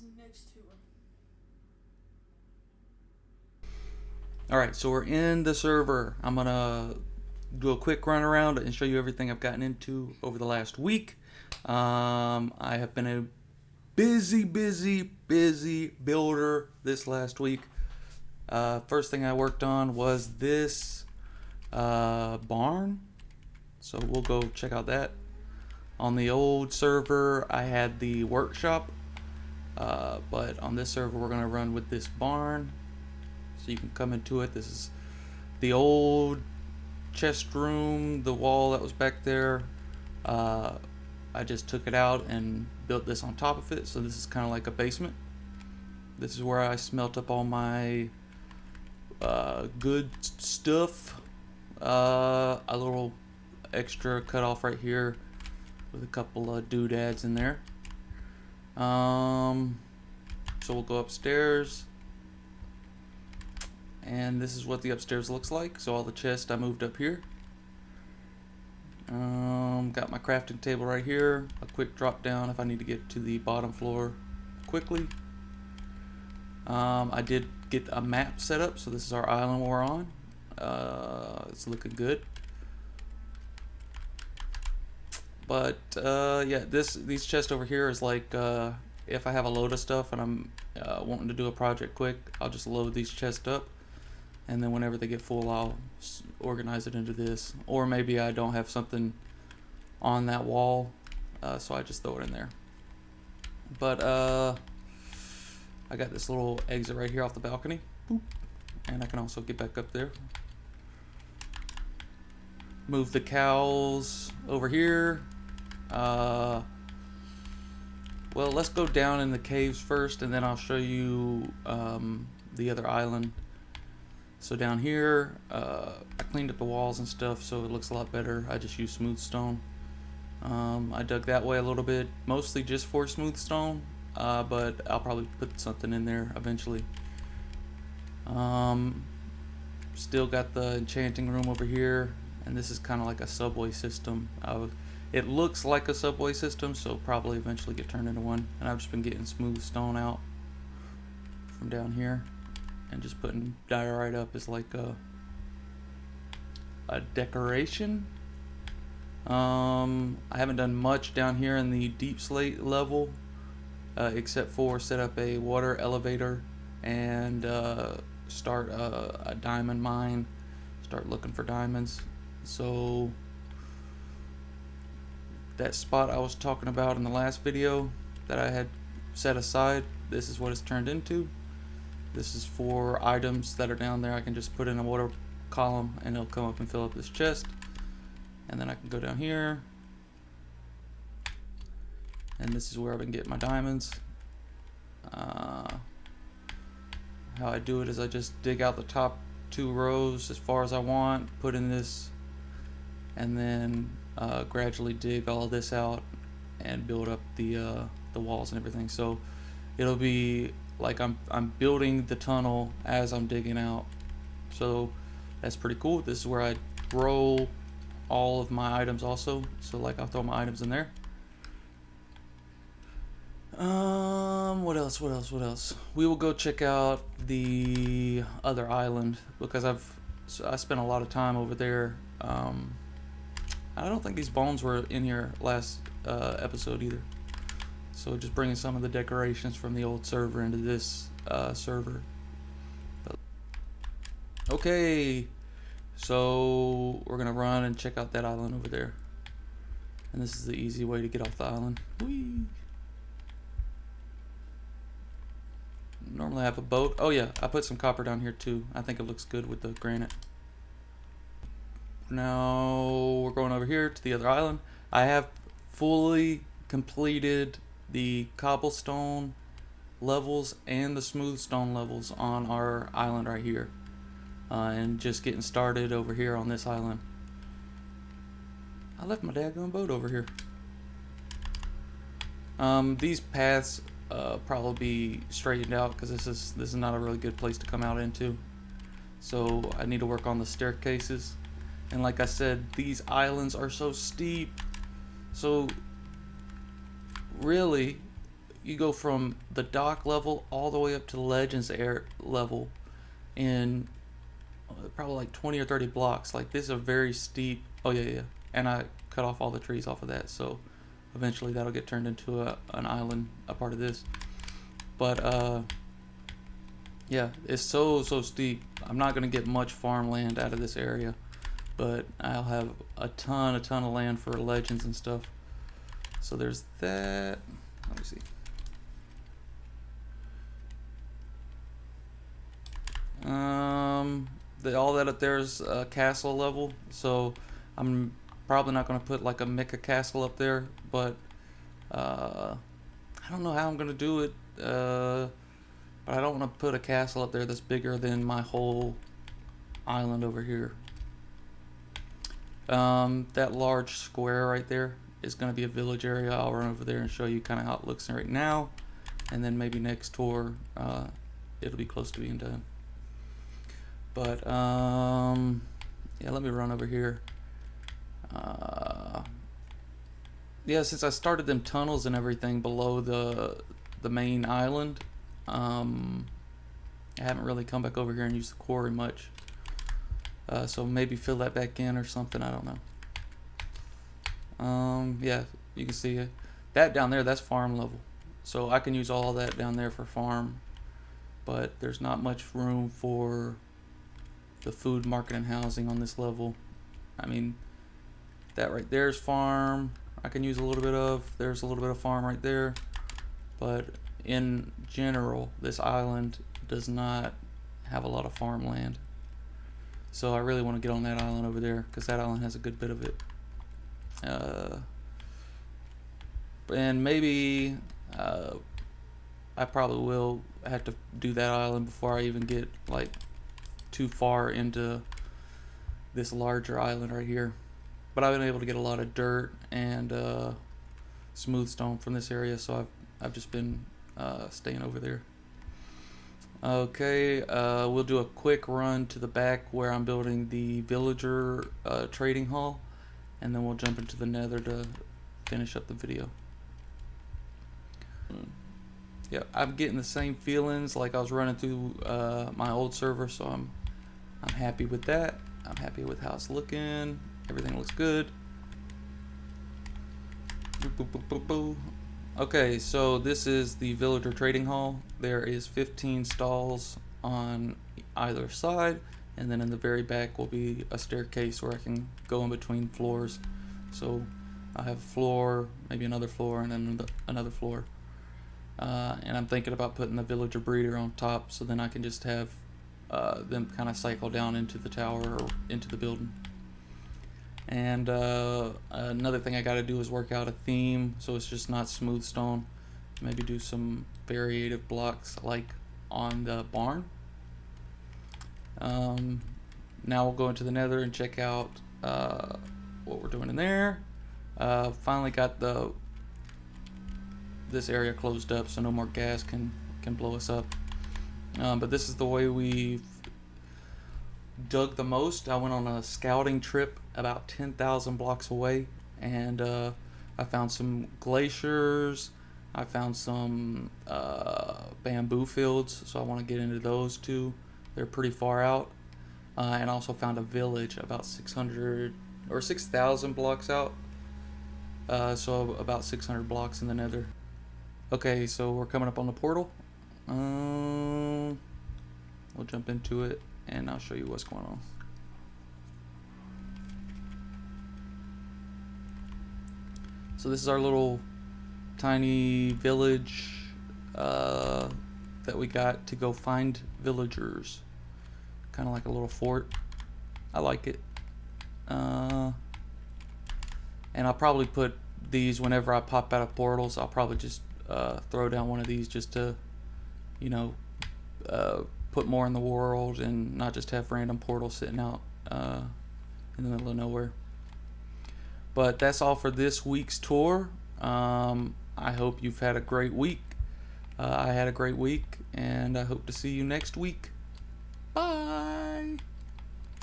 is next to him. Alright, so we're in the server. I'm gonna do a quick run around and show you everything I've gotten into over the last week. I have been a busy builder this last week. First thing I worked on was this barn. So we'll go check out that. On the old server, I had the workshop. But on this server, we're going to run with this barn. So you can come into it. This is the old chest room, the wall that was back there. I just took it out and built this on top of it. So this is kind of like a basement. This is where I smelt up all my good stuff. A little extra cut off right here with a couple of doodads in there. So we'll go upstairs, and this is what the upstairs looks like. So all the chests I moved up here. Got my crafting table right here. A quick drop down if I need to get to the bottom floor quickly. I did get a map set up, so this is our island we're on. It's looking good. But yeah, these chests over here is like if I have a load of stuff and I'm wanting to do a project quick, I'll just load these chests up, and then whenever they get full, I'll organize it into this. Or maybe I don't have something on that wall, so I just throw it in there. But I got this little exit right here off the balcony. Boop. And I can also get back up there. Move the cows over here. Well, let's go down in the caves first, and then I'll show you the other island. So down here, I cleaned up the walls and stuff, so it looks a lot better. I just used smooth stone. I dug that way a little bit, mostly just for smooth stone, but I'll probably put something in there eventually. Still got the enchanting room over here, and this is kind of like a subway system. It looks like a subway system, so probably eventually get turned into one. And I've just been getting smooth stone out from down here and just putting diorite up as like a decoration. I haven't done much down here in the deep slate level, except for set up a water elevator and start a diamond mine, start looking for diamonds. So that spot I was talking about in the last video that I had set aside, this is what it's turned into. This is for items that are down there. I can just put in a water column and it'll come up and fill up this chest. And then I can go down here, and this is where I've been getting my diamonds. How I do it is I just dig out the top 2 rows as far as I want, put in this, and then gradually dig all of this out and build up the walls and everything. So it'll be like I'm building the tunnel as I'm digging out. So that's pretty cool. This is where I throw all of my items also. So like I'll throw my items in there. What else? We will go check out the other island because I spent a lot of time over there. I don't think these bones were in here last episode either. So just bringing some of the decorations from the old server into this server. Okay, so we're gonna run and check out that island over there. And this is the easy way to get off the island. Whee! Normally I have a boat. Oh yeah, I put some copper down here too. I think it looks good with the granite. Now we're going over here to the other island. I have fully completed the cobblestone levels and the smooth stone levels on our island right here. And just getting started over here on this island. I left my daggone boat over here. These paths probably be straightened out because this is not a really good place to come out into. So I need to work on the staircases. And like I said, these islands are so steep. So really, you go from the dock level all the way up to the Legends air level in probably like 20 or 30 blocks. Like, this is a very steep. Oh yeah. And I cut off all the trees off of that, so eventually that'll get turned into an island, a part of this. But yeah, it's so steep. I'm not gonna get much farmland out of this area, but I'll have a ton of land for Legends and stuff. So there's that. Let me see. All that up there is castle level, so I'm probably not going to put like a mecha castle up there, but I don't know how I'm going to do it, but I don't want to put a castle up there that's bigger than my whole island over here. That large square right there is going to be a village area. I'll run over there and show you kind of how it looks right now, and then maybe next tour it'll be close to being done. But yeah, let me run over here. Yeah, since I started them tunnels and everything below the main island, I haven't really come back over here and used the quarry much. So maybe fill that back in or something, I don't know. Yeah, you can see it. That down there, that's farm level. So I can use all that down there for farm, but there's not much room for the food, market, and housing on this level. I mean, that right there is farm. I can use a little bit of. There's a little bit of farm right there. But in general, this island does not have a lot of farmland. So I really want to get on that island over there, because that island has a good bit of it. And maybe I probably will have to do that island before I even get like too far into this larger island right here. But I've been able to get a lot of dirt and smooth stone from this area, so I've just been staying over there. Okay, we'll do a quick run to the back where I'm building the villager trading hall, and then we'll jump into the nether to finish up the video. Yeah, I'm getting the same feelings like I was running through my old server, so I'm happy with that. I'm happy with how it's looking. Everything looks good. Okay, so this is the villager trading hall. There is 15 stalls on either side, and then in the very back will be a staircase where I can go in between floors. So I have a floor, maybe another floor, and then another floor. And I'm thinking about putting the villager breeder on top, so then I can just have them kind of cycle down into the tower or into the building. And another thing I got to do is work out a theme, so it's just not smooth stone. Maybe do some variative blocks like on the barn. Now we'll go into the nether and check out what we're doing in there. Finally got this area closed up, so no more gas can blow us up. But this is the way we've dug the most. I went on a scouting trip about 10,000 blocks away, and I found some glaciers. I found some bamboo fields, so I want to get into those too. They're pretty far out. And also found a village about 600 or 6,000 blocks out. So about 600 blocks in the nether. Okay, so we're coming up on the portal. We'll jump into it and I'll show you what's going on. So this is our little tiny village that we got to go find villagers. Kind of like a little fort. I like it. And I'll probably put these whenever I pop out of portals. I'll probably just throw down one of these just to, you know, put more in the world and not just have random portals sitting out in the middle of nowhere. But that's all for this week's tour. I hope you've had a great week. I had a great week, and I hope to see you next week. Bye.